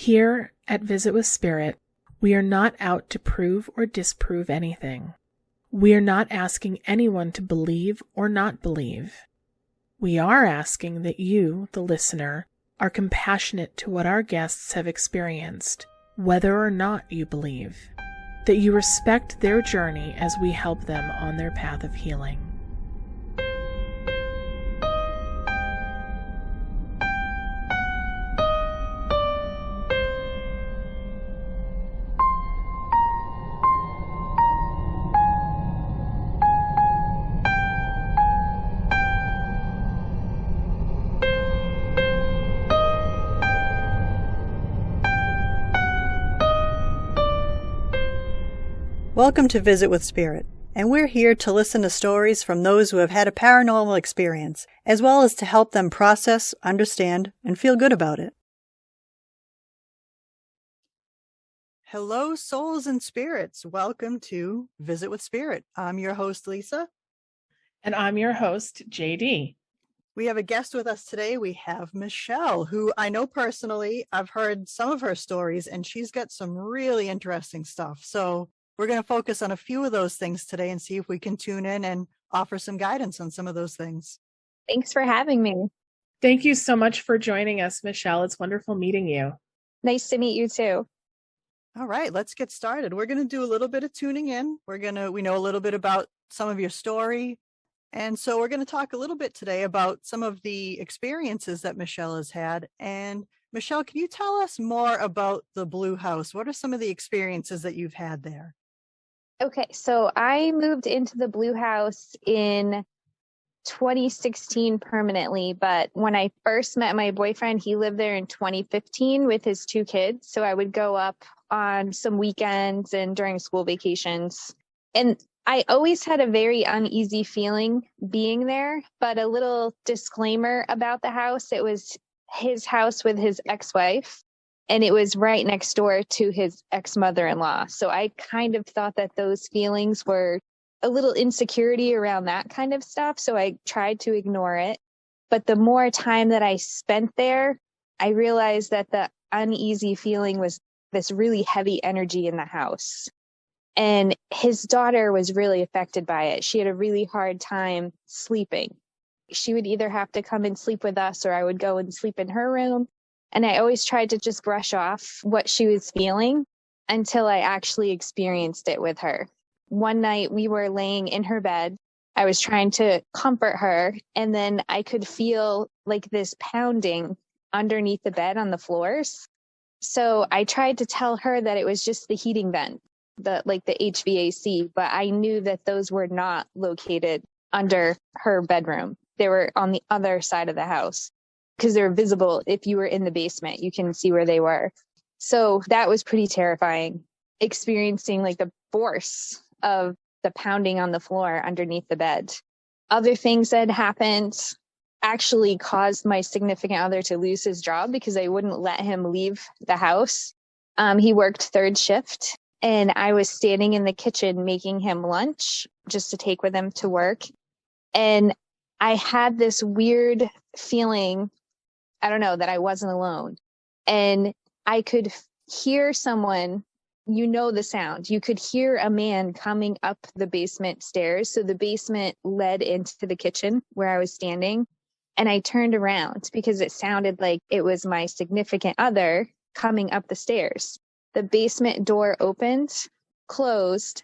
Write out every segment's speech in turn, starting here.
Here at Visit with Spirit, we are not out to prove or disprove anything. We are not asking anyone to believe or not believe. We are asking that you, the listener, are compassionate to what our guests have experienced, whether or not you believe, that you respect their journey as we help them on their path of healing. Welcome to Visit with Spirit, and we're here to listen to stories from those who have had a paranormal experience, as well as to help them process, understand, and feel good about it. Hello, souls and spirits. Welcome to Visit with Spirit. I'm your host, Lisa. And I'm your host, J.D. We have a guest with us today. We have Michelle, who I know personally. I've heard some of her stories, and she's got some really interesting stuff. So we're going to focus on a few of those things today and see if we can tune in and offer some guidance on some of those things. Thanks for having me. Thank you so much for joining us, Michelle. It's wonderful meeting you. Nice to meet you too. All right, let's get started. We're going to do a little bit of tuning in. We know a little bit about some of your story. And so we're going to talk a little bit today about some of the experiences that Michelle has had. And Michelle, can you tell us more about the Blue House? What are some of the experiences that you've had there? Okay, so I moved into the Blue House in 2016 permanently, but when I first met my boyfriend, he lived there in 2015 with his 2 kids. So I would go up on some weekends and during school vacations. And I always had a very uneasy feeling being there, but a little disclaimer about the house. It was his house with his ex-wife, and it was right next door to his ex-mother-in-law. So I kind of thought that those feelings were a little insecurity around that kind of stuff. So I tried to ignore it. But the more time that I spent there, I realized that the uneasy feeling was this really heavy energy in the house. And his daughter was really affected by it. She had a really hard time sleeping. She would either have to come and sleep with us, or I would go and sleep in her room. And I always tried to just brush off what she was feeling until I actually experienced it with her. One night we were laying in her bed. I was trying to comfort her, and then I could feel like this pounding underneath the bed on the floors. So I tried to tell her that it was just the heating vent, the HVAC, but I knew that those were not located under her bedroom. They were on the other side of the house because they're visible. If you were in the basement, you can see where they were. So that was pretty terrifying, experiencing like the force of the pounding on the floor underneath the bed. Other things that happened actually caused my significant other to lose his job because I wouldn't let him leave the house. He worked 3rd shift, and I was standing in the kitchen making him lunch just to take with him to work. And I had this weird feeling, I don't know, that I wasn't alone. And I could hear someone, the sound. You could hear a man coming up the basement stairs. So the basement led into the kitchen where I was standing. And I turned around because it sounded like it was my significant other coming up the stairs. The basement door opened, closed.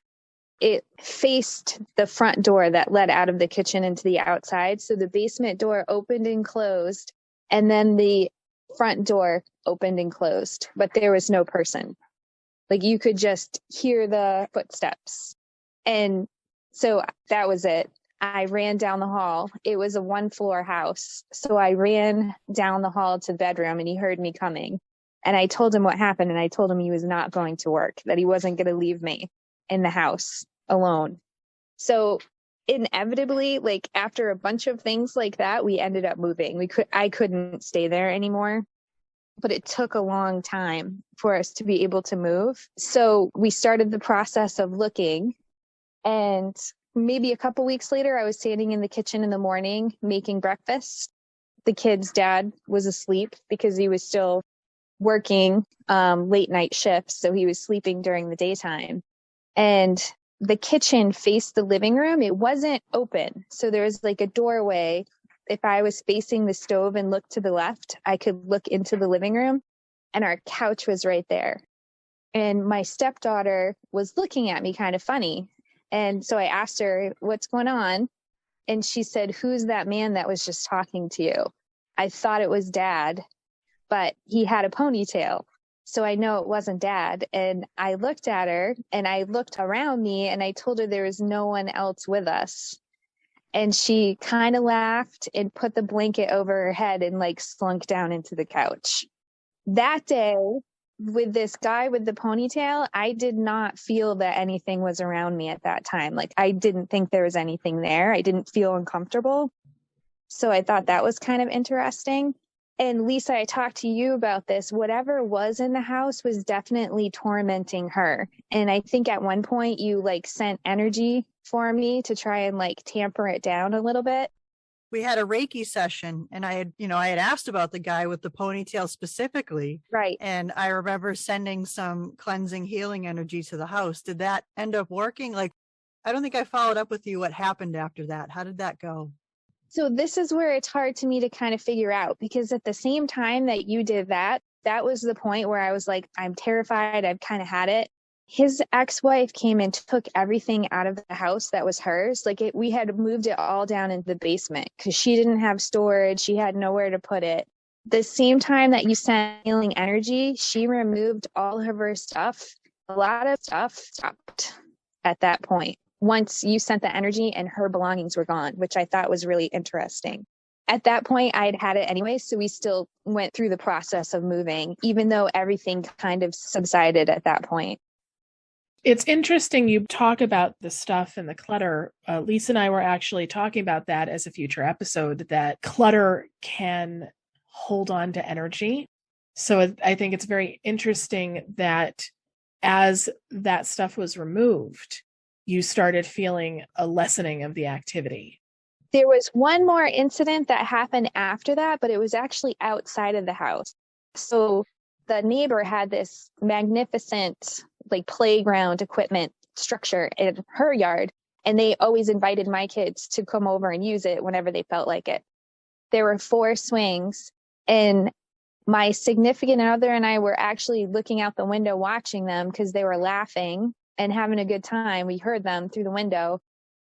It faced the front door that led out of the kitchen into the outside. So the basement door opened and closed, and then the front door opened and closed, but there was no person. Like you could just hear the footsteps. And so that was it. I ran down the hall. It was a 1-floor house. So I ran down the hall to the bedroom, and he heard me coming. And I told him what happened, and I told him he was not going to work, that he wasn't going to leave me in the house alone. So inevitably, like after a bunch of things like that, we ended up moving. I couldn't stay there anymore, but it took a long time for us to be able to move. So we started the process of looking, and maybe a couple weeks later, I was standing in the kitchen in the morning making breakfast. The kid's dad was asleep because he was still working late night shifts, so he was sleeping during the daytime. And the kitchen faced the living room. It wasn't open, so there was like a doorway. If I was facing the stove and looked to the left, I could look into the living room, and our couch was right there. And my stepdaughter was looking at me kind of funny. And so I asked her, "What's going on?" And she said, "Who's that man that was just talking to you?" I thought it was Dad, but he had a ponytail. So I know it wasn't Dad. And I looked at her and I looked around me and I told her there was no one else with us. And she kind of laughed and put the blanket over her head and like slunk down into the couch. That day, with this guy with the ponytail, I did not feel that anything was around me at that time. Like, I didn't think there was anything there. I didn't feel uncomfortable. So I thought that was kind of interesting. And Lisa, I talked to you about this. Whatever was in the house was definitely tormenting her. And I think at one point you like sent energy for me to try and like tamper it down a little bit. We had a Reiki session and I had asked about the guy with the ponytail specifically. Right. And I remember sending some cleansing healing energy to the house. Did that end up working? Like, I don't think I followed up with you. What happened after that? How did that go? So this is where it's hard to me to kind of figure out, because at the same time that you did that, that was the point where I was like, I'm terrified. I've kind of had it. His ex-wife came and took everything out of the house that was hers. Like we had moved it all down into the basement because she didn't have storage. She had nowhere to put it. The same time that you sent healing energy, she removed all of her stuff. A lot of stuff stopped at that point. Once you sent the energy and her belongings were gone, which I thought was really interesting. At that point, I had it anyway, so we still went through the process of moving, even though everything kind of subsided at that point. It's interesting you talk about the stuff and the clutter. Lisa and I were actually talking about that as a future episode, that clutter can hold on to energy. So I think it's very interesting that as that stuff was removed, you started feeling a lessening of the activity. There was one more incident that happened after that, but it was actually outside of the house. So the neighbor had this magnificent like playground equipment structure in her yard, and they always invited my kids to come over and use it whenever they felt like it. There were 4 swings, and my significant other and I were actually looking out the window watching them because they were laughing and having a good time. We heard them through the window.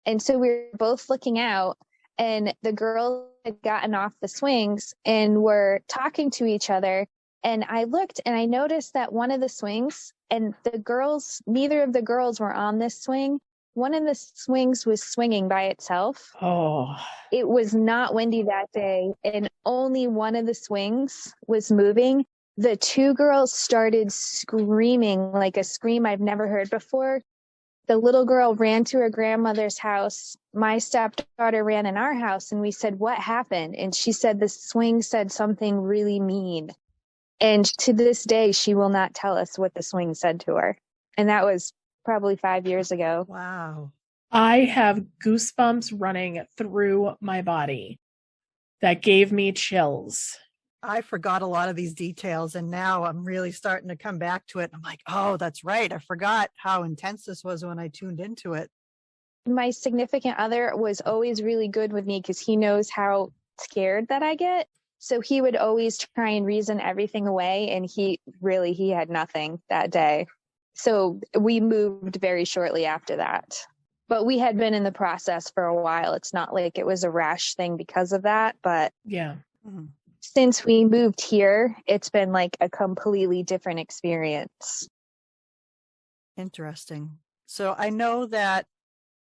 And so we were both looking out, and the girls had gotten off the swings and were talking to each other. And I looked and I noticed that one of the swings, and the girls, neither of the girls were on this swing. One of the swings was swinging by itself. Oh, It was not windy that day, and only one of the swings was moving. The 2 girls started screaming like a scream I've never heard before. The little girl ran to her grandmother's house. My stepdaughter ran in our house, and we said, "What happened?" And she said the swing said something really mean. And to this day, she will not tell us what the swing said to her. And that was probably 5 years ago. Wow. I have goosebumps running through my body. That gave me chills. I forgot a lot of these details, and now I'm really starting to come back to it. I'm like, oh, that's right. I forgot how intense this was when I tuned into it. My significant other was always really good with me because he knows how scared that I get. So he would always try and reason everything away, and he had nothing that day. So we moved very shortly after that. But we had been in the process for a while. It's not like it was a rash thing because of that. But yeah, since we moved here, it's been like a completely different experience. Interesting. So I know that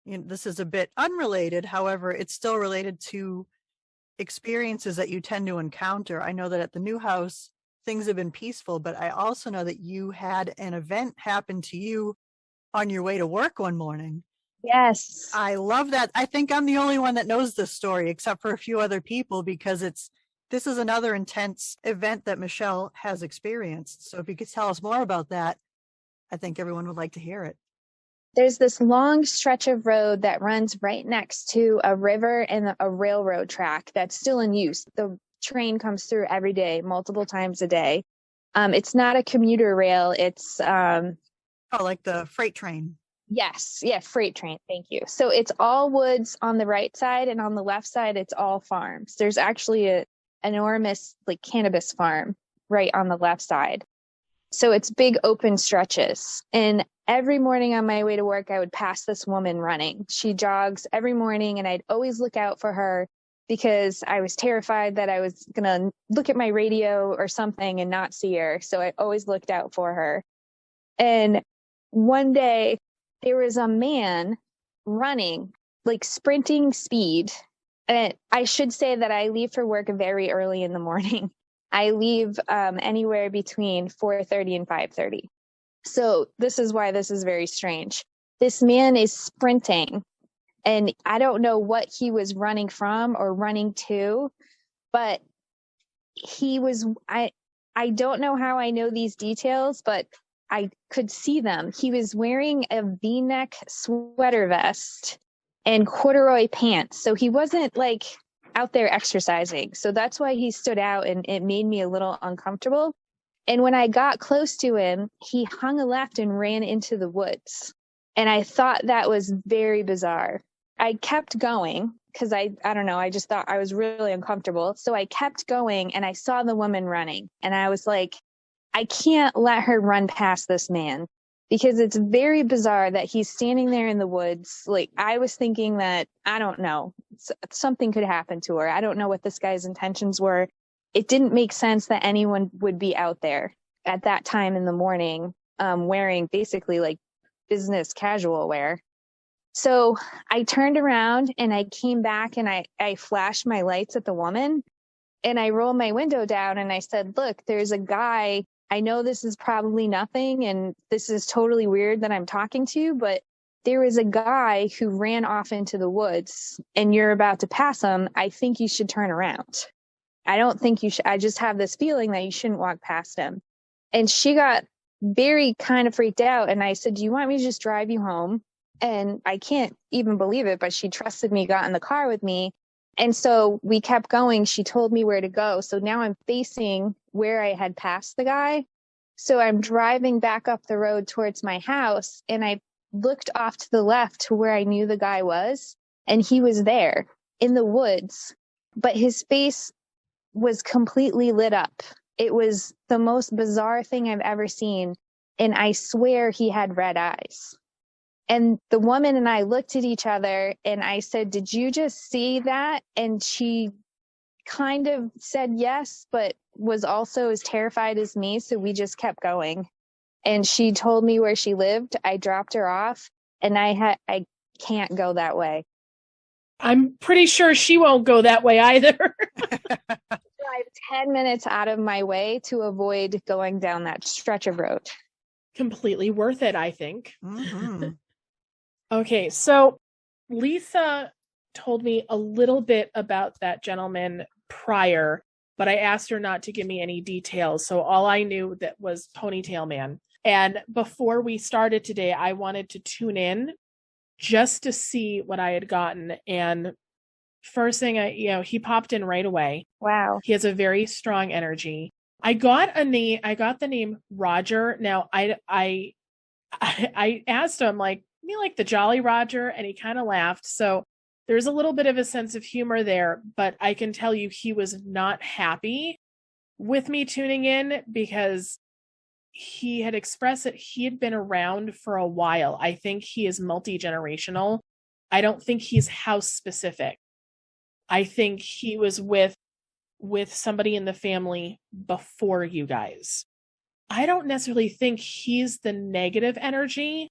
this is a bit unrelated. However, it's still related to experiences that you tend to encounter. I know that at the new house, things have been peaceful, but I also know that you had an event happen to you on your way to work one morning. Yes. I love that. I think I'm the only one that knows this story, except for a few other people, because this is another intense event that Michelle has experienced. So if you could tell us more about that, I think everyone would like to hear it. There's this long stretch of road that runs right next to a river and a railroad track that's still in use. The train comes through every day, multiple times a day. It's not a commuter rail. It's Oh, like the freight train. yes, yeah, freight train. Thank you. So it's all woods on the right side, and on the left side, it's all farms. There's actually a enormous like cannabis farm right on the left side. So it's big open stretches. And every morning on my way to work, I would pass this woman running. She jogs every morning, and I'd always look out for her because I was terrified that I was going to look at my radio or something and not see her. So I always looked out for her. And one day there was a man running, like sprinting speed. And I should say that I leave for work very early in the morning. I leave anywhere between 4:30 and 5:30. So this is why this is very strange. This man is sprinting, and I don't know what he was running from or running to, but he was, I don't know how I know these details, but I could see them. He was wearing a V-neck sweater vest and corduroy pants. So he wasn't like out there exercising. So that's why he stood out, and it made me a little uncomfortable. And when I got close to him, he hung a left and ran into the woods. And I thought that was very bizarre. I kept going because I don't know, I just thought I was really uncomfortable. So I kept going, and I saw the woman running, and I was like, I can't let her run past this man, because it's very bizarre that he's standing there in the woods. Like, I was thinking that, I don't know, something could happen to her. I don't know what this guy's intentions were. It didn't make sense that anyone would be out there at that time in the morning, wearing basically like business casual wear. So I turned around and I came back, and I flashed my lights at the woman, and I rolled my window down, and I said, look, there's a guy. I know this is probably nothing, and this is totally weird that I'm talking to you, but there is a guy who ran off into the woods, and you're about to pass him. I think you should turn around. I don't think you should. I just have this feeling that you shouldn't walk past him. And she got very kind of freaked out. And I said, do you want me to just drive you home? And I can't even believe it, but she trusted me, got in the car with me. And so we kept going. She told me where to go. So now I'm facing where I had passed the guy. So I'm driving back up the road towards my house, and I looked off to the left to where I knew the guy was, and he was there in the woods, but his face was completely lit up. It was the most bizarre thing I've ever seen. And I swear he had red eyes. And the woman and I looked at each other, and I said, did you just see that? And she kind of said yes, but was also as terrified as me. So we just kept going. And she told me where she lived. I dropped her off, and I can't go that way. I'm pretty sure she won't go that way either. Drive 10 minutes out of my way to avoid going down that stretch of road. Completely worth it, I think. Mm-hmm. Okay, so Lisa told me a little bit about that gentleman prior, but I asked her not to give me any details. So all I knew that was Ponytail Man. And before we started today, I wanted to tune in just to see what I had gotten. And first thing he popped in right away. Wow. He has a very strong energy. I got the name Roger. Now I asked him, like, me like the Jolly Roger, and he kind of laughed. So there's a little bit of a sense of humor there, but I can tell you he was not happy with me tuning in, because he had expressed that he had been around for a while. I think he is multi-generational. I don't think he's house specific. I think he was with somebody in the family before you guys. I don't necessarily think he's the negative energy.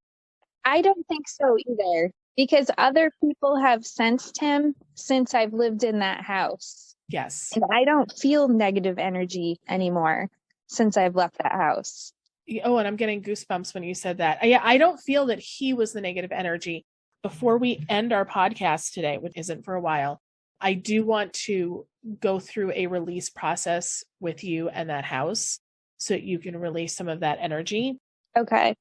I don't think so either, because other people have sensed him since I've lived in that house. Yes. And I don't feel negative energy anymore since I've left that house. Oh, and I'm getting goosebumps when you said that. Yeah, I don't feel that he was the negative energy. Before we end our podcast today, which isn't for a while, I do want to go through a release process with you and that house so that you can release some of that energy. Okay.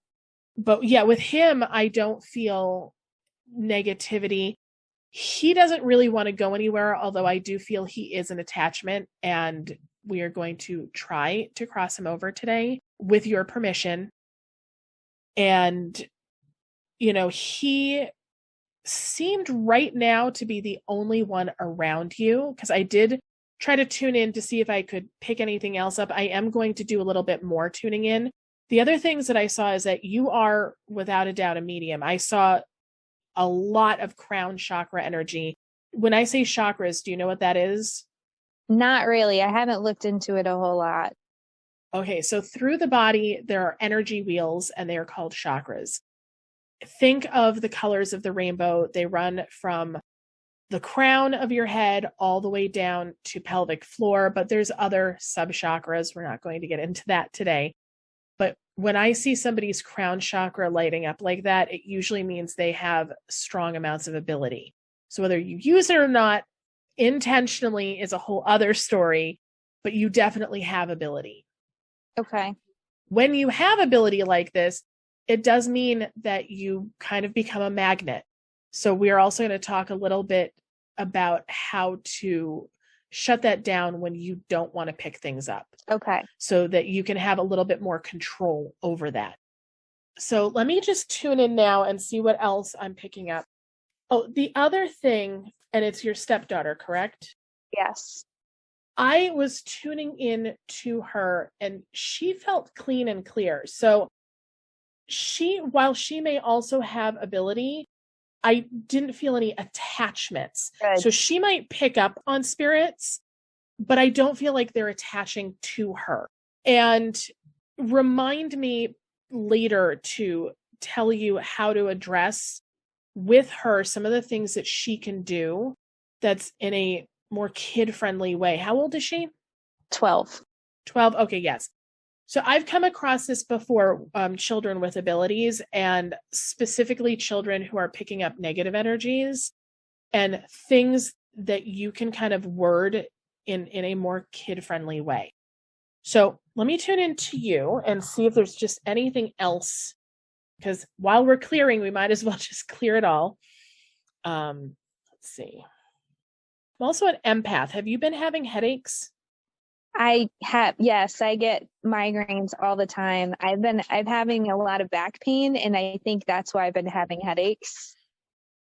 But yeah, with him, I don't feel negativity. He doesn't really want to go anywhere, although I do feel he is an attachment, and we are going to try to cross him over today with your permission. And, he seemed right now to be the only one around you, because I did try to tune in to see if I could pick anything else up. I am going to do a little bit more tuning in. The other things that I saw is that you are without a doubt a medium. I saw a lot of crown chakra energy. When I say chakras, do you know what that is? Not really. I haven't looked into it a whole lot. Okay, so through the body, there are energy wheels, and they are called chakras. Think of the colors of the rainbow. They run from the crown of your head all the way down to pelvic floor, but there's other sub-chakras. We're not going to get into that today. But when I see somebody's crown chakra lighting up like that, it usually means they have strong amounts of ability. So whether you use it or not intentionally is a whole other story, but you definitely have ability. Okay. When you have ability like this, it does mean that you kind of become a magnet. So we're also going to talk a little bit about how to shut that down when you don't want to pick things up. Okay. So that you can have a little bit more control over that. So let me just tune in now and see what else I'm picking up. Oh, the other thing, and it's your stepdaughter, correct? Yes. I was tuning in to her and she felt clean and clear. So while she may also have ability, I didn't feel any attachments. Good. So she might pick up on spirits, but I don't feel like they're attaching to her. And remind me later to tell you how to address with her some of the things that she can do that's in a more kid-friendly way. How old is she? 12. 12. Okay, yes. So I've come across this before, children with abilities, and specifically children who are picking up negative energies and things that you can kind of word in a more kid-friendly way. So let me tune into you and see if there's just anything else, because while we're clearing, we might as well just clear it all. Let's see. I'm also an empath. Have you been having headaches? Yes, I get migraines all the time. I'm having a lot of back pain, and I think that's why I've been having headaches.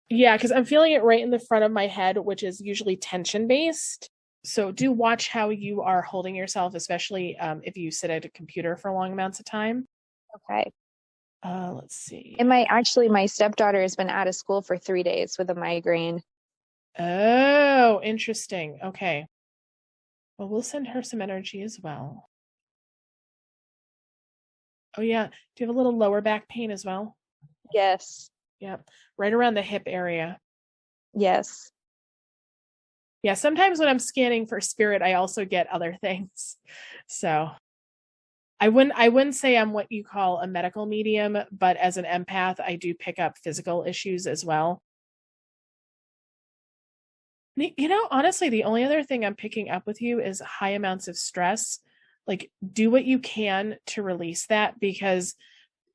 Yeah, because I'm feeling it right in the front of my head, which is usually tension-based. So do watch how you are holding yourself, especially if you sit at a computer for long amounts of time. Okay. Let's see. And my stepdaughter has been out of school for 3 days with a migraine. Oh, interesting. Okay. Well, we'll send her some energy as well. Oh, yeah. Do you have a little lower back pain as well? Yes. Yeah. Right around the hip area. Yes. Yeah. Sometimes when I'm scanning for spirit, I also get other things. So I wouldn't say I'm what you call a medical medium, but as an empath, I do pick up physical issues as well. Honestly, the only other thing I'm picking up with you is high amounts of stress. Like, do what you can to release that, because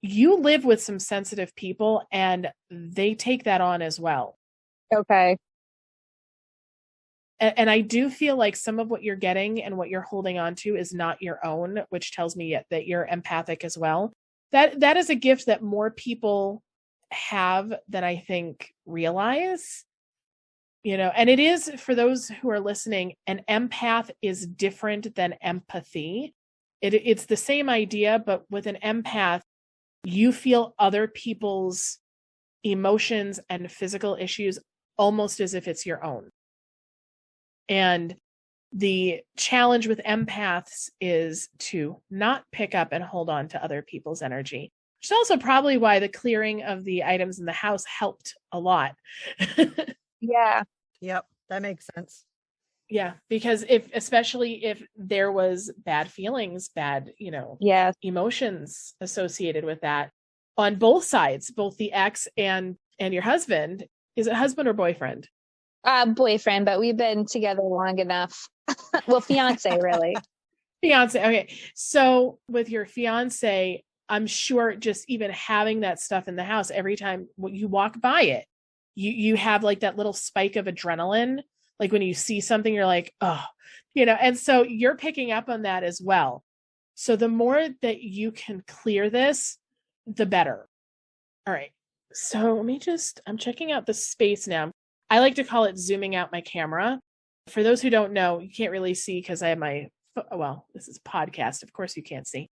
you live with some sensitive people and they take that on as well. Okay. And I do feel like some of what you're getting and what you're holding on to is not your own, which tells me that you're empathic as well. That is a gift that more people have than I think realize. And it is, for those who are listening, an empath is different than empathy. It's the same idea, but with an empath, you feel other people's emotions and physical issues almost as if it's your own. And the challenge with empaths is to not pick up and hold on to other people's energy, which is also probably why the clearing of the items in the house helped a lot. Yeah. Yep. That makes sense. Yeah. Because especially if there was bad feelings, bad, emotions associated with that on both sides, both the ex and your husband. Is it husband or boyfriend? Boyfriend, but we've been together long enough. Well, fiance, really. Fiance. Okay. So with your fiance, I'm sure just even having that stuff in the house, every time you walk by it, you have like that little spike of adrenaline. Like when you see something, you're like, oh, and so you're picking up on that as well. So the more that you can clear this, the better. All right. So I'm checking out the space now. I like to call it zooming out my camera. For those who don't know, you can't really see because I have this is podcast. Of course you can't see,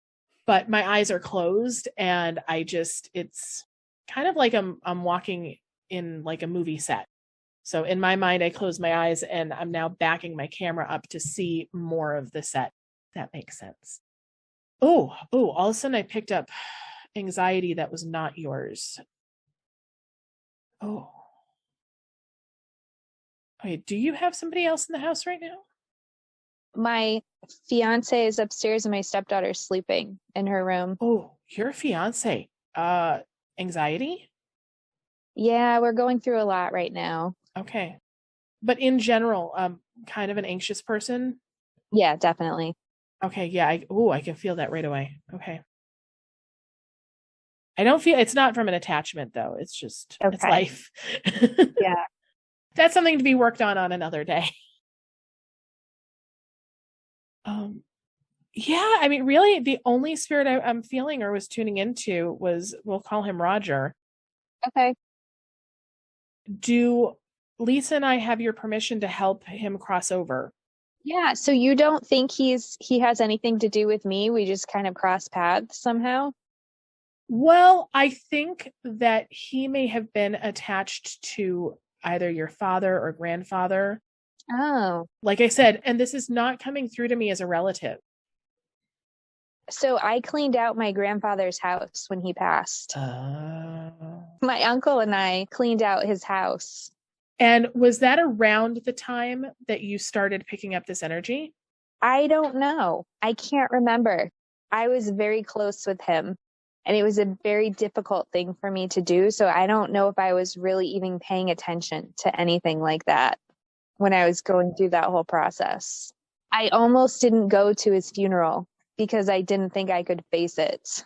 but my eyes are closed and it's kind of like I'm walking in like a movie set. So in my mind, I close my eyes and I'm now backing my camera up to see more of the set. That makes sense. Oh, all of a sudden I picked up anxiety that was not yours. Oh. Okay, do you have somebody else in the house right now? My fiance is upstairs and my stepdaughter's sleeping in her room. Oh, your fiance. Anxiety? Yeah, we're going through a lot right now. Okay. But in general, kind of an anxious person? Yeah, definitely. Okay, yeah. I can feel that right away. Okay. I don't feel it's not from an attachment though. It's just It's life. Yeah. That's something to be worked on another day. Yeah, I mean, really, the only spirit I'm feeling or was tuning into was, we'll call him Roger. Okay. Do Lisa and I have your permission to help him cross over? Yeah. So you don't think he has anything to do with me? We just kind of cross paths somehow? Well, I think that he may have been attached to either your father or grandfather. Oh. Like I said, and this is not coming through to me as a relative. So I cleaned out my grandfather's house when he passed. My uncle and I cleaned out his house. And was that around the time that you started picking up this energy? I don't know. I can't remember. I was very close with him, and it was a very difficult thing for me to do. So I don't know if I was really even paying attention to anything like that when I was going through that whole process. I almost didn't go to his funeral because I didn't think I could face it.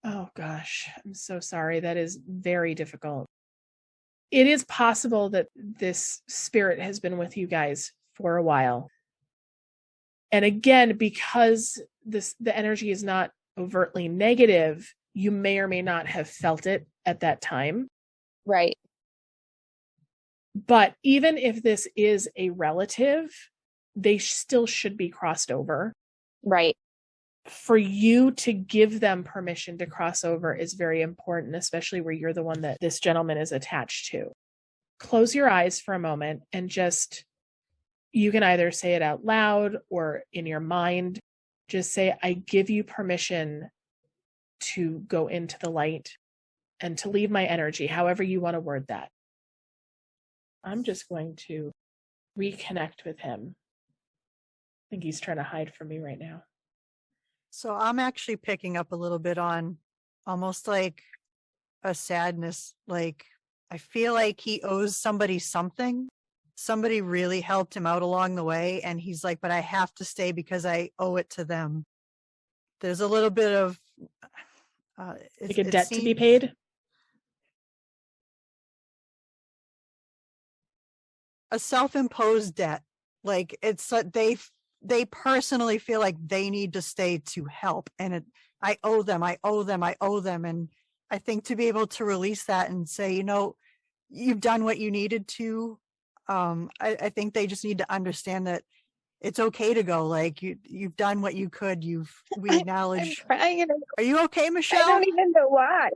Oh gosh, I'm so sorry. That is very difficult. It is possible that this spirit has been with you guys for a while. And again, because the energy is not overtly negative, you may or may not have felt it at that time. Right. But even if this is a relative, they still should be crossed over. Right. For you to give them permission to cross over is very important, especially where you're the one that this gentleman is attached to. Close your eyes for a moment and you can either say it out loud or in your mind, just say, I give you permission to go into the light and to leave my energy, however you want to word that. I'm just going to reconnect with him. I think he's trying to hide from me right now. So I'm actually picking up a little bit on almost like a sadness. Like, I feel like he owes somebody something. Somebody really helped him out along the way. And he's like, but I have to stay because I owe it to them. There's a little bit of like a debt to be paid. A self-imposed debt. Like, it's they personally feel like they need to stay to help, and I owe them. And I think to be able to release that and say, you've done what you needed to. I think they just need to understand that it's okay to go. Like, you've done what you could. We acknowledge. I'm crying. Are you okay, Michelle? I don't even know why.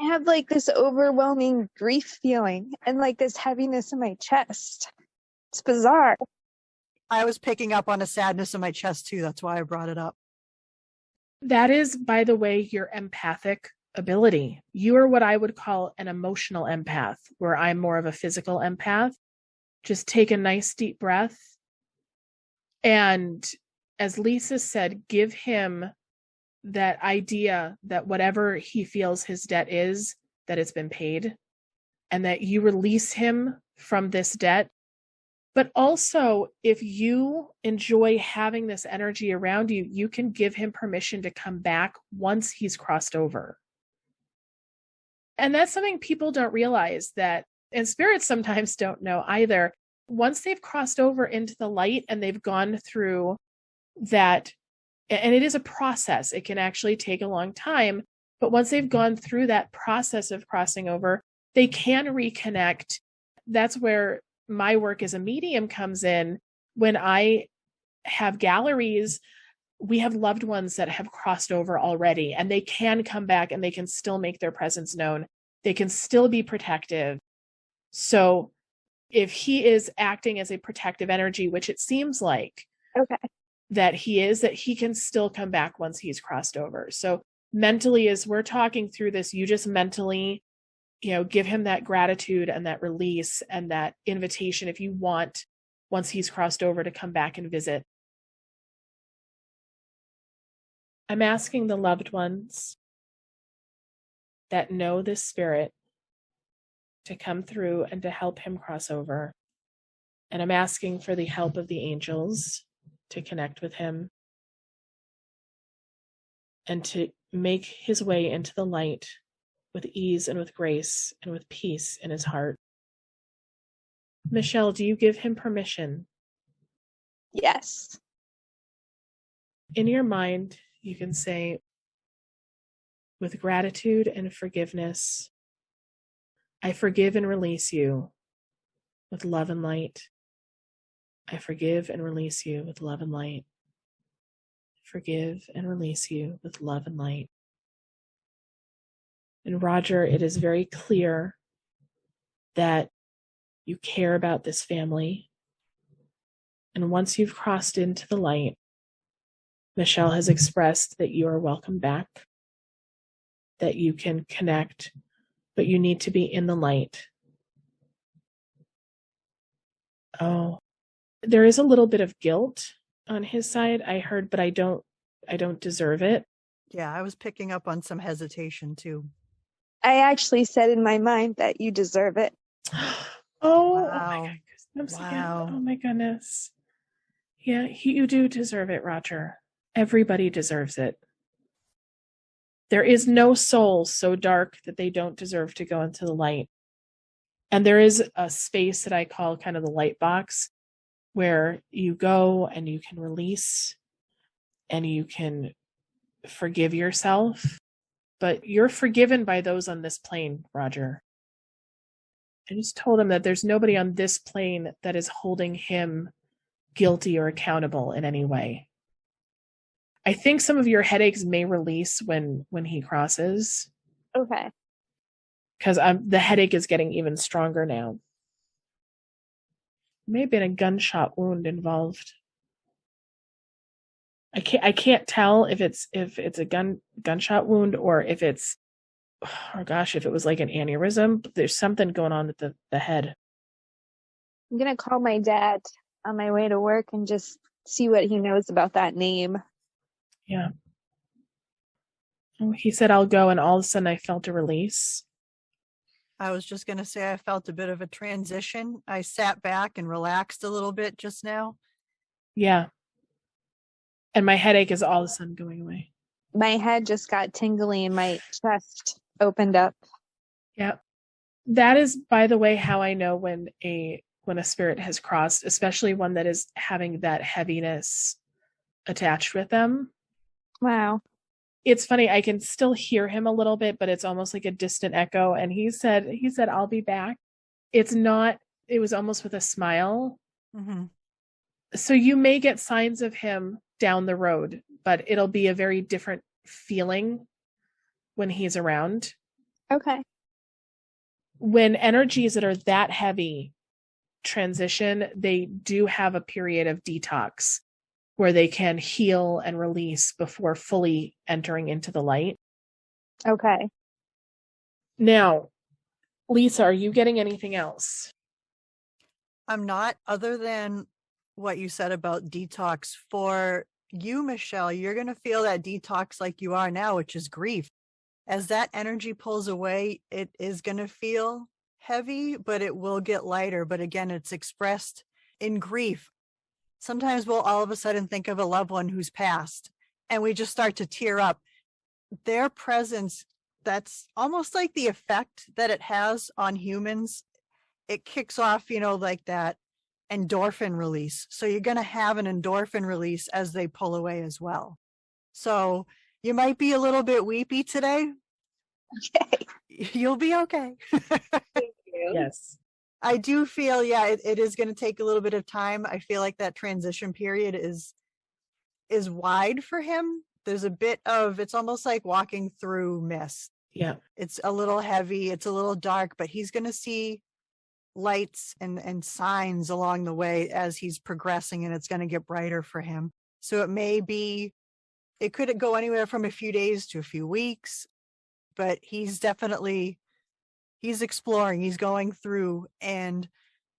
I have like this overwhelming grief feeling and like this heaviness in my chest. It's bizarre. I was picking up on a sadness in my chest too. That's why I brought it up. That is, by the way, your empathic ability. You are what I would call an emotional empath, where I'm more of a physical empath. Just take a nice deep breath. And as Lisa said, give him that idea that whatever he feels his debt is, that it's been paid, and that you release him from this debt. But also, if you enjoy having this energy around you, you can give him permission to come back once he's crossed over. And that's something people don't realize, that, and spirits sometimes don't know either, once they've crossed over into the light and they've gone through that, and it is a process, it can actually take a long time, but once they've gone through that process of crossing over, they can reconnect. That's where my work as a medium comes in. When I have galleries, we have loved ones that have crossed over already, and they can come back and they can still make their presence known. They can still be protective. So if he is acting as a protective energy, which it seems like that he is, that he can still come back once he's crossed over. So mentally, as we're talking through this, you just mentally, give him that gratitude and that release and that invitation if you want, once he's crossed over, to come back and visit. I'm asking the loved ones that know this spirit to come through and to help him cross over. And I'm asking for the help of the angels to connect with him and to make his way into the light with ease and with grace and with peace in his heart. Michelle, do you give him permission? Yes. In your mind, you can say, with gratitude and forgiveness, I forgive and release you with love and light. I forgive and release you with love and light. Forgive and release you with love and light. And Roger, it is very clear that you care about this family. And once you've crossed into the light, Michelle has expressed that you are welcome back, that you can connect, but you need to be in the light. Oh, there is a little bit of guilt on his side, I heard, but I don't deserve it. Yeah, I was picking up on some hesitation too. I actually said in my mind that you deserve it. Oh, Wow. oh my God, goosebumps again. Wow. Oh my goodness. Yeah, you do deserve it, Roger. Everybody deserves it. There is no soul so dark that they don't deserve to go into the light. And there is a space that I call kind of the light box, where you go and you can release and you can forgive yourself. But you're forgiven by those on this plane, Roger. I just told him that there's nobody on this plane that is holding him guilty or accountable in any way. I think some of your headaches may release when he crosses. Okay. Because the headache is getting even stronger now. May have been a gunshot wound involved. I can't tell if it's a gunshot wound or if it's, oh gosh, if it was like an aneurysm. There's something going on with the head. I'm going to call my dad on my way to work and just see what he knows about that name. Yeah. Oh, he said, I'll go, and all of a sudden I felt a release. I was just going to say I felt a bit of a transition. I sat back and relaxed a little bit just now. Yeah. And my headache is all of a sudden going away. My head just got tingly and my chest opened up. Yeah. That is, by the way, how I know when a spirit has crossed, especially one that is having that heaviness attached with them. Wow. It's funny, I can still hear him a little bit, but it's almost like a distant echo. And he said, I'll be back. It was almost with a smile. Mm-hmm. So you may get signs of him down the road, but it'll be a very different feeling when he's around. Okay. When energies that are that heavy transition, they do have a period of detox where they can heal and release before fully entering into the light. Okay. Now, Lisa, are you getting anything else? I'm not, other than what you said about detox. For you, Michelle, you're going to feel that detox like you are now, which is grief. As that energy pulls away, it is going to feel heavy, but it will get lighter. But again, it's expressed in grief. Sometimes we'll all of a sudden think of a loved one who's passed and we just start to tear up. Their presence, that's almost like the effect that it has on humans. It kicks off, like that endorphin release. So you're going to have an endorphin release as they pull away as well. So you might be a little bit weepy today. Okay. You'll be okay. Thank you. Yes. I do feel, it is going to take a little bit of time. I feel like that transition period is wide for him. There's a bit of, it's almost like walking through mist. Yeah. It's a little heavy, it's a little dark, but he's going to see lights and signs along the way as he's progressing, and it's going to get brighter for him. So it could go anywhere from a few days to a few weeks, but he's exploring, he's going through. And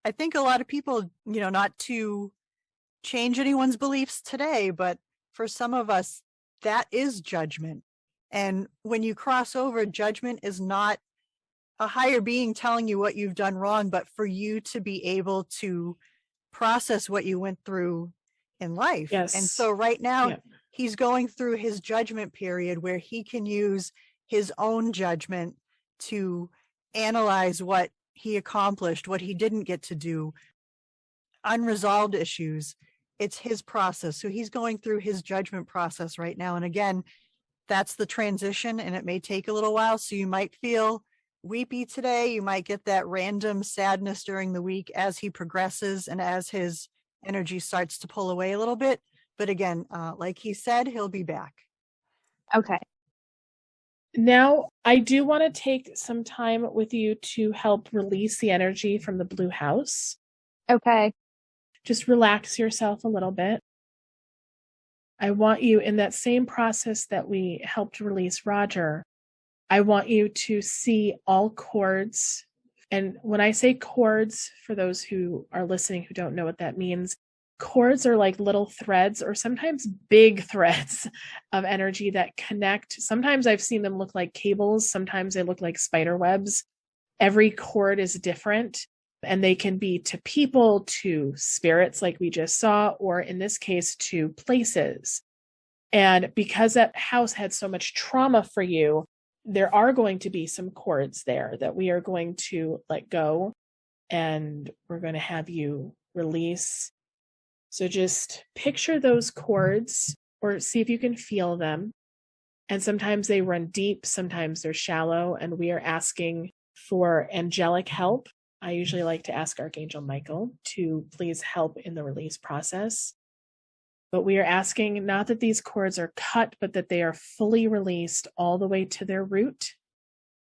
I think a lot of people, not to change anyone's beliefs today, but for some of us, that is judgment. And when you cross over, judgment is not a higher being telling you what you've done wrong, but for you to be able to process what you went through in life. Yes. And so right now, he's going through his judgment period where he can use his own judgment to analyze what he accomplished, what he didn't get to do, unresolved issues. It's his process. So he's going through his judgment process right now. And again, that's the transition, and it may take a little while. So you might feel weepy today. You might get that random sadness during the week as he progresses and as his energy starts to pull away a little bit. But again, like he said, he'll be back. Okay. Now, I do want to take some time with you to help release the energy from the blue house. Okay. Just relax yourself a little bit. I want you, in that same process that we helped release Roger, I want you to see all cords. And when I say cords, for those who are listening who don't know what that means, cords are like little threads or sometimes big threads of energy that connect. Sometimes I've seen them look like cables. Sometimes they look like spider webs. Every cord is different, and they can be to people, to spirits like we just saw, or in this case, to places. And because that house had so much trauma for you, there are going to be some cords there that we are going to let go, and we're going to have you release. So just picture those cords or see if you can feel them. And sometimes they run deep, sometimes they're shallow, and we are asking for angelic help. I usually like to ask Archangel Michael to please help in the release process. But we are asking not that these cords are cut, but that they are fully released all the way to their root.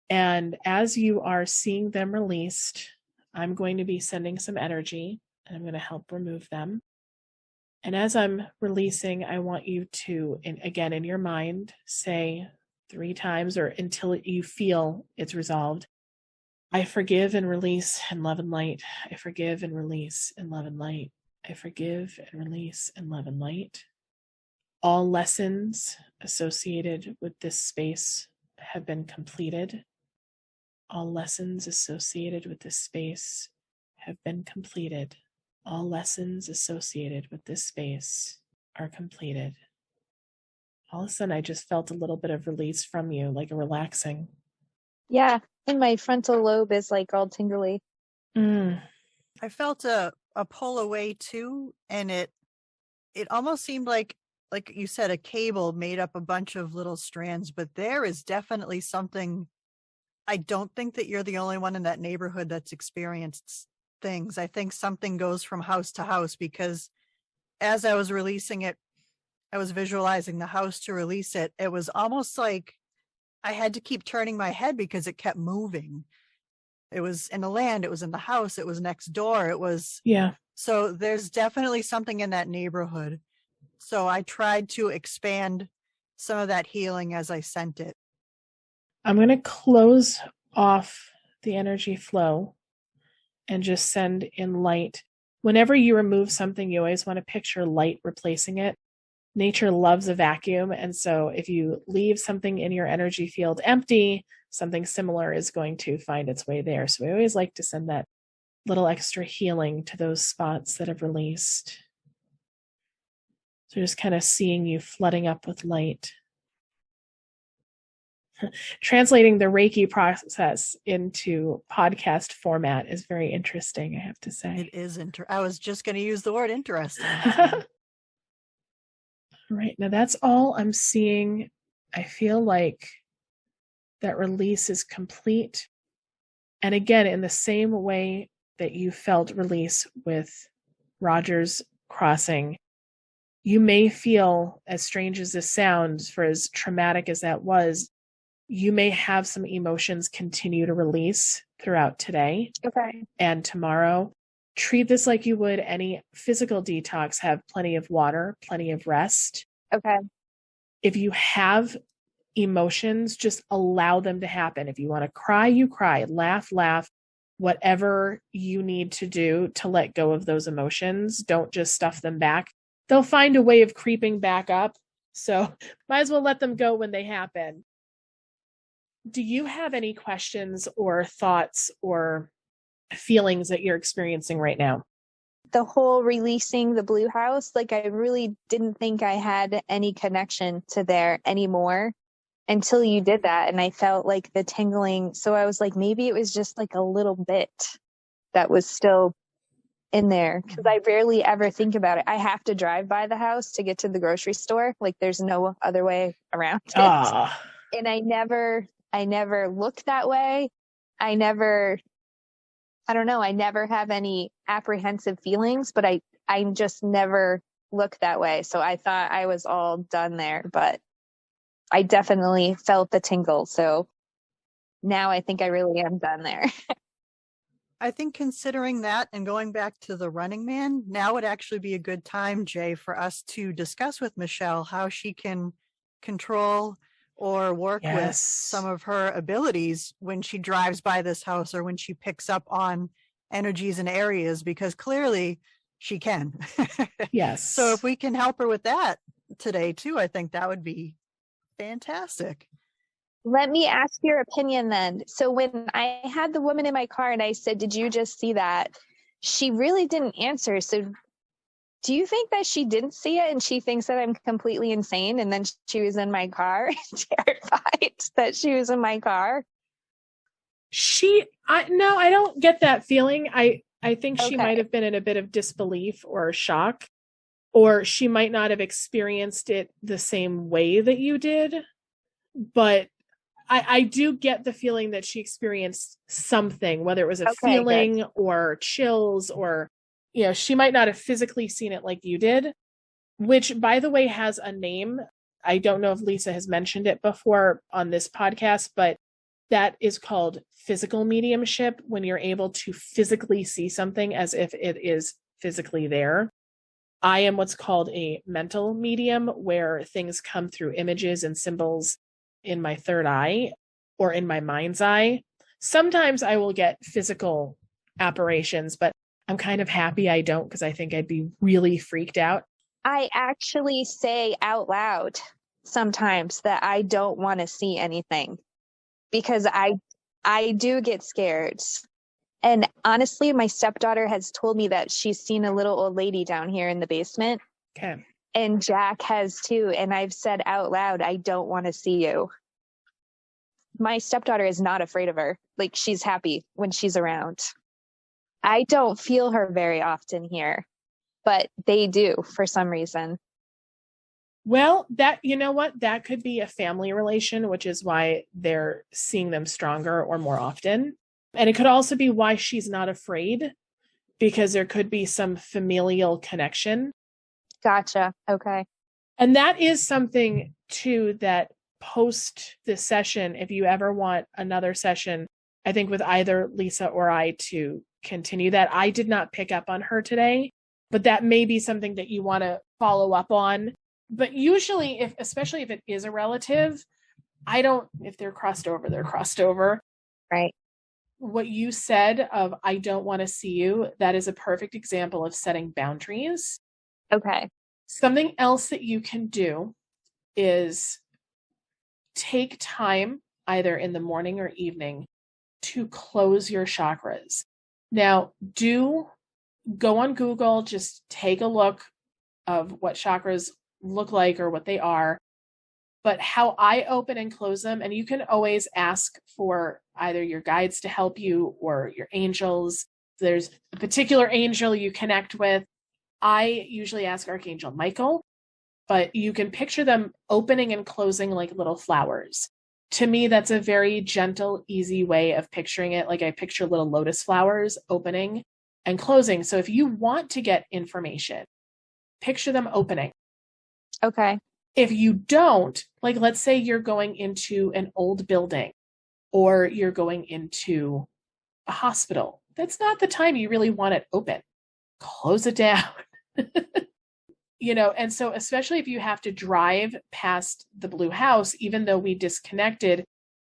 And as you are seeing them released, I'm going to be sending some energy, and I'm going to help remove them. And as I'm releasing, I want you to, again, in your mind, say 3 times or until you feel it's resolved. I forgive and release in love and light. I forgive and release in love and light. I forgive and release in love and light. All lessons associated with this space have been completed. All lessons associated with this space have been completed. All lessons associated with this space are completed. All of a sudden, I just felt a little bit of release from you, like a relaxing. Yeah. And my frontal lobe is like all tingly. I felt a pull away too, and it almost seemed like you said, a cable made up a bunch of little strands, but there is definitely something. I don't think that you're the only one in that neighborhood that's experienced things. I think something goes from house to house, because as I was releasing it, I was visualizing the house to release it. It was almost like I had to keep turning my head because it kept moving. It was in the land, it was in the house, it was next door. It was, so there's definitely something in that neighborhood. So I tried to expand some of that healing as I sent it. I'm going to close off the energy flow and just send in light. Whenever you remove something, you always want to picture light replacing it. Nature loves a vacuum. And so if you leave something in your energy field empty, something similar is going to find its way there. So we always like to send that little extra healing to those spots that have released. So just kind of seeing you flooding up with light. Translating the Reiki process into podcast format is very interesting, I have to say. It is I was just going to use the word interesting. All right, now that's all I'm seeing. I feel like that release is complete. And again, in the same way that you felt release with Rogers Crossing, you may feel, as strange as this sounds, for as traumatic as that was, you may have some emotions continue to release throughout today and tomorrow. Treat this like you would any physical detox. Have plenty of water, plenty of rest. Okay. If you have emotions, just allow them to happen. If you want to cry, you cry. Laugh, whatever you need to do to let go of those emotions. Don't just stuff them back. They'll find a way of creeping back up. So might as well let them go when they happen. Do you have any questions or thoughts or feelings that you're experiencing right now? The whole releasing the blue house, like I really didn't think I had any connection to there anymore until you did that. And I felt like the tingling. So I was like, maybe it was just like a little bit that was still in there, because I rarely ever think about it. I have to drive by the house to get to the grocery store. Like there's no other way around it. And I never look that way. I don't know. I never have any apprehensive feelings, but I just never look that way. So I thought I was all done there, but I definitely felt the tingle. So now I think I really am done there. I think considering that and going back to the Running Man, now would actually be a good time, Jay, for us to discuss with Michelle how she can control or work with some of her abilities when she drives by this house or when she picks up on energies and areas, because clearly she can. Yes. So if we can help her with that today too, I think that would be fantastic. Let me ask your opinion then. So when I had the woman in my car and I said, "Did you just see that?" She really didn't answer. So do you think that she didn't see it and she thinks that I'm completely insane? And then she was in my car, terrified that she was in my car. No, I don't get that feeling. I think she might have been in a bit of disbelief or shock, or she might not have experienced it the same way that you did. But I do get the feeling that she experienced something, whether it was a feeling or chills, or, she might not have physically seen it like you did, which, by the way, has a name. I don't know if Lisa has mentioned it before on this podcast, but that is called physical mediumship, when you're able to physically see something as if it is physically there. I am what's called a mental medium, where things come through images and symbols in my third eye or in my mind's eye. Sometimes I will get physical apparitions, but I'm kind of happy I don't, because I think I'd be really freaked out. I actually say out loud sometimes that I don't want to see anything, because I do get scared. And honestly, my stepdaughter has told me that she's seen a little old lady down here in the basement. Okay. And Jack has too. And I've said out loud, I don't want to see you. My stepdaughter is not afraid of her. Like, she's happy when she's around. I don't feel her very often here, but they do for some reason. Well, you know what? That could be a family relation, which is why they're seeing them stronger or more often. And it could also be why she's not afraid, because there could be some familial connection. Gotcha. Okay. And that is something too that post this session, if you ever want another session, I think with either Lisa or I to continue that. I did not pick up on her today, but that may be something that you want to follow up on. But usually, especially if it is a relative, if they're crossed over, they're crossed over. Right. What you said of, I don't want to see you, that is a perfect example of setting boundaries. Okay. Something else that you can do is take time, either in the morning or evening, to close your chakras. Now, do go on Google, just take a look of what chakras look like or what they are. but how I open and close them, and you can always ask for either your guides to help you or your angels. If there's a particular angel you connect with. I usually ask Archangel Michael, but you can picture them opening and closing like little flowers. To me, that's a very gentle, easy way of picturing it. Like I picture little lotus flowers opening and closing. So if you want to get information, picture them opening. Okay. If you don't, like let's say you're going into an old building or you're going into a hospital, that's not the time you really want it open. Close it down. And so especially if you have to drive past the blue house, even though we disconnected,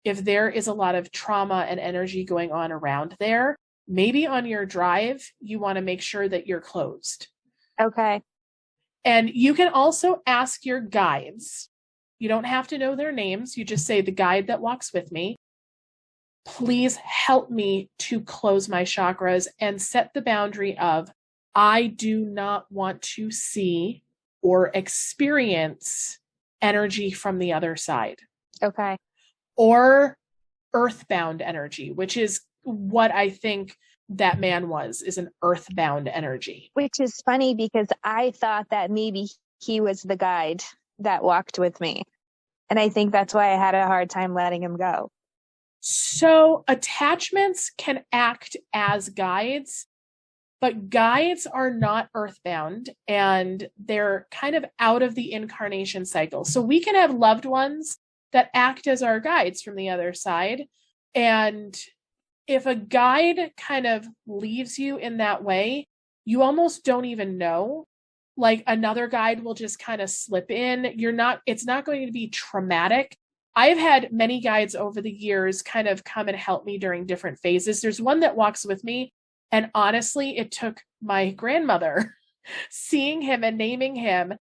if there is a lot of trauma and energy going on around there, maybe on your drive, you want to make sure that you're closed. Okay. And you can also ask your guides. You don't have to know their names. You just say, the guide that walks with me, please help me to close my chakras and set the boundary of, I do not want to see or experience energy from the other side. Okay. Or earthbound energy, which is what I think that man is an earthbound energy. Which is funny because I thought that maybe he was the guide that walked with me. And I think that's why I had a hard time letting him go. So attachments can act as guides, but guides are not earthbound and they're kind of out of the incarnation cycle. So we can have loved ones that act as our guides from the other side. And if a guide kind of leaves you in that way, you almost don't even know. Like another guide will just kind of slip in. It's not going to be traumatic. I've had many guides over the years kind of come and help me during different phases. There's one that walks with me. And honestly, it took my grandmother seeing him and naming him.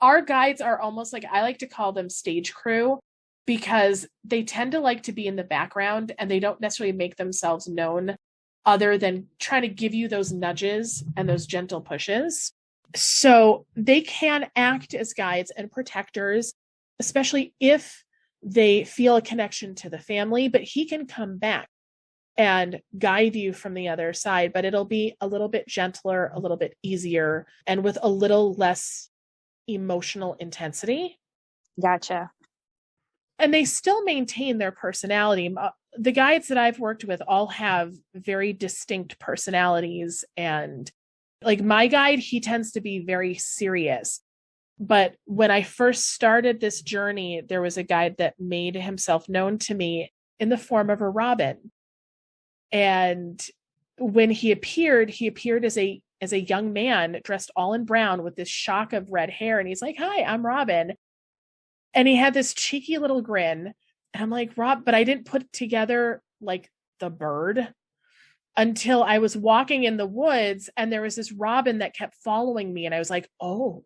Our guides are almost like, I like to call them stage crew, because they tend to like to be in the background and they don't necessarily make themselves known other than trying to give you those nudges and those gentle pushes. So they can act as guides and protectors, especially if they feel a connection to the family, but he can come back and guide you from the other side, but it'll be a little bit gentler, a little bit easier, and with a little less emotional intensity. Gotcha. And they still maintain their personality. The guides that I've worked with all have very distinct personalities. And like my guide, he tends to be very serious. But when I first started this journey, there was a guide that made himself known to me in the form of a robin. And when he appeared as a young man dressed all in brown with this shock of red hair. And he's like, "Hi, I'm Robin." And he had this cheeky little grin. And I'm like, "Rob," but I didn't put together like the bird until I was walking in the woods and there was this robin that kept following me. And I was like, oh.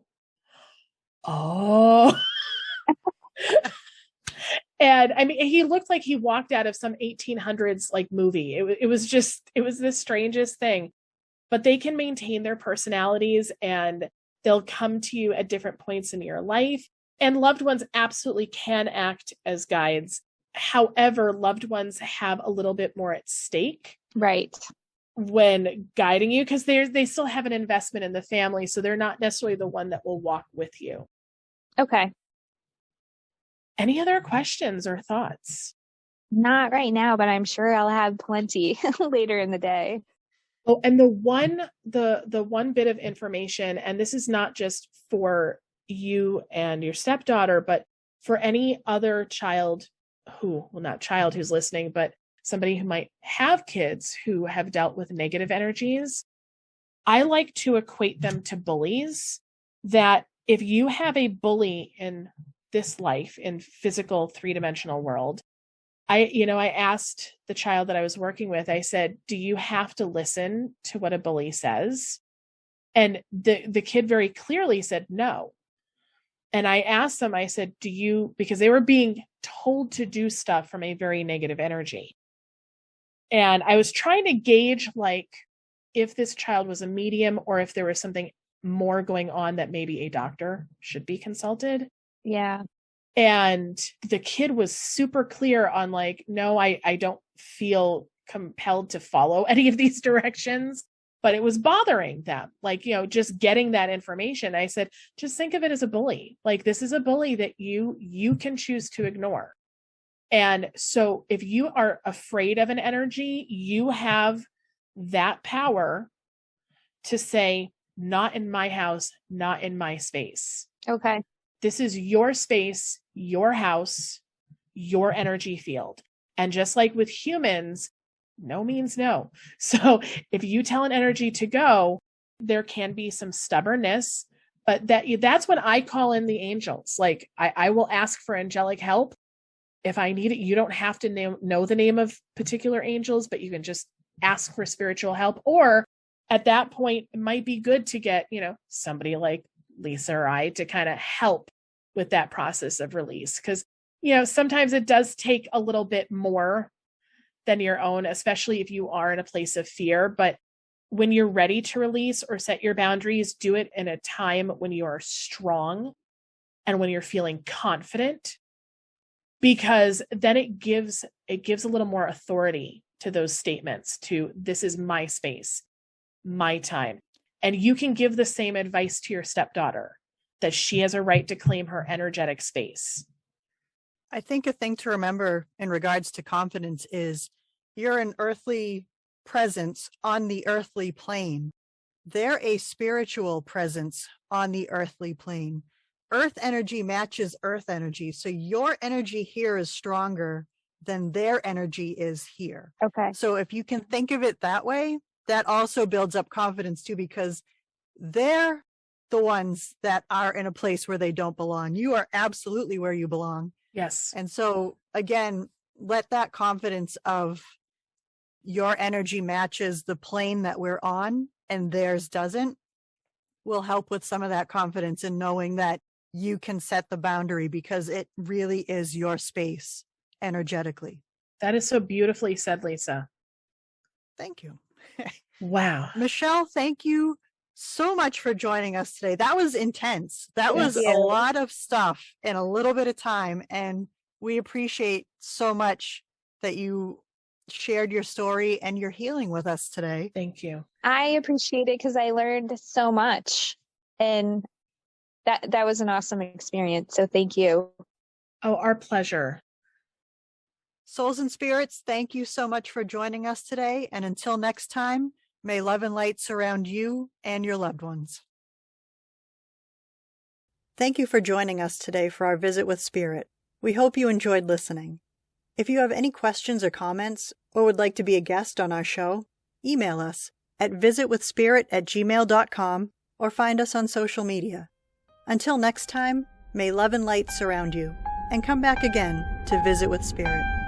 And I mean, he looked like he walked out of some 1800s like movie. It was the strangest thing. But they can maintain their personalities and they'll come to you at different points in your life. And loved ones absolutely can act as guides. However, loved ones have a little bit more at stake. Right. When guiding you, because they still have an investment in the family. So they're not necessarily the one that will walk with you. Okay. Any other questions or thoughts? Not right now, but I'm sure I'll have plenty later in the day. Oh, and the one bit of information, and this is not just for you and your stepdaughter, but for any other child who's listening, but somebody who might have kids who have dealt with negative energies. I like to equate them to bullies, that if you have a bully in this life, in physical 3-dimensional world, I asked the child that I was working with, I said, "Do you have to listen to what a bully says?" And the kid very clearly said no. And I asked them, I said, because they were being told to do stuff from a very negative energy. And I was trying to gauge like if this child was a medium or if there was something more going on that maybe a doctor should be consulted. Yeah. And the kid was super clear on like, no, I don't feel compelled to follow any of these directions, but it was bothering them. Like, just getting that information. I said, just think of it as a bully. Like, this is a bully that you can choose to ignore. And so if you are afraid of an energy, you have that power to say, not in my house, not in my space. Okay. This is your space, your house, your energy field. And just like with humans, no means no. So if you tell an energy to go, there can be some stubbornness, but that's when I call in the angels. Like I will ask for angelic help if I need it. You don't have to know the name of particular angels, but you can just ask for spiritual help. Or at that point, it might be good to get, somebody like Lisa or I to kind of help with that process of release. Because, sometimes it does take a little bit more than your own, especially if you are in a place of fear. But when you're ready to release or set your boundaries, do it in a time when you are strong and when you're feeling confident, because then it gives a little more authority to those statements, to this is my space, my time. And you can give the same advice to your stepdaughter, that she has a right to claim her energetic space. I think a thing to remember in regards to confidence is you're an earthly presence on the earthly plane. They're a spiritual presence on the earthly plane. Earth energy matches earth energy. So your energy here is stronger than their energy is here. Okay. So if you can think of it that way, that also builds up confidence too, because they're the ones that are in a place where they don't belong. You are absolutely where you belong. Yes. And so again, let that confidence of your energy matches the plane that we're on and theirs doesn't will help with some of that confidence in knowing that you can set the boundary, because it really is your space energetically. That is so beautifully said, Lisa. Thank you. Wow. Michelle, thank you so much for joining us today. That was intense. That was Thank a you. lot of stuff in a little bit of time. And we appreciate so much that you shared your story and your healing with us today. Thank you. I appreciate it because I learned so much, and that was an awesome experience. So thank you. Oh, our pleasure. Souls and spirits, thank you so much for joining us today. And until next time, may love and light surround you and your loved ones. Thank you for joining us today for our visit with Spirit. We hope you enjoyed listening. If you have any questions or comments, or would like to be a guest on our show, email us at visitwithspirit@gmail.com or find us on social media. Until next time, may love and light surround you, and come back again to Visit with Spirit.